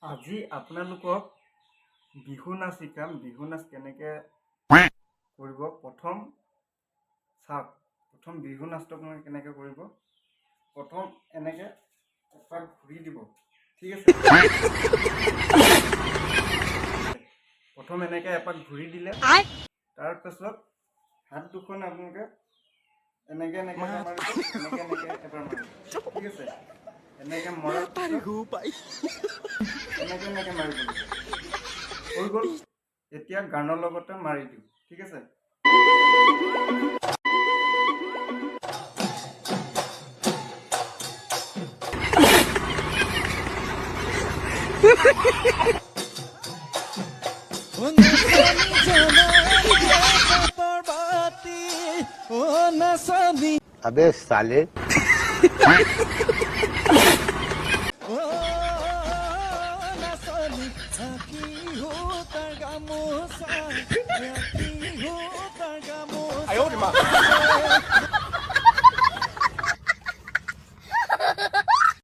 আজি আপোনালোকক বিহু নাচ শিকাম। বিহু নাচ কেনেকৈ কৰিব প্ৰথম চাওক। প্ৰথম বিহু নাচটো আপোনালোকে কেনেকৈ কৰিব, প্ৰথম এনেকৈ এপাক ঘূৰি দিব, ঠিক আছে। প্ৰথম এনেকৈ এপাক ঘূৰি দিলে, তাৰপাছত হাত দুখন আপোনালোকে এনেকৈ এনেকৈ মাৰিব, এনেকৈ এনেকৈ এবাৰ মাৰিব, ঠিক আছে। এনেকৈ মৰাৰ পিছত এনেকৈ এনেকৈ মাৰিব হৈ গ'ল। এতিয়া গানৰ লগতে মাৰি দিওঁ, ঠিক আছে। अबे साले哎呦我的妈！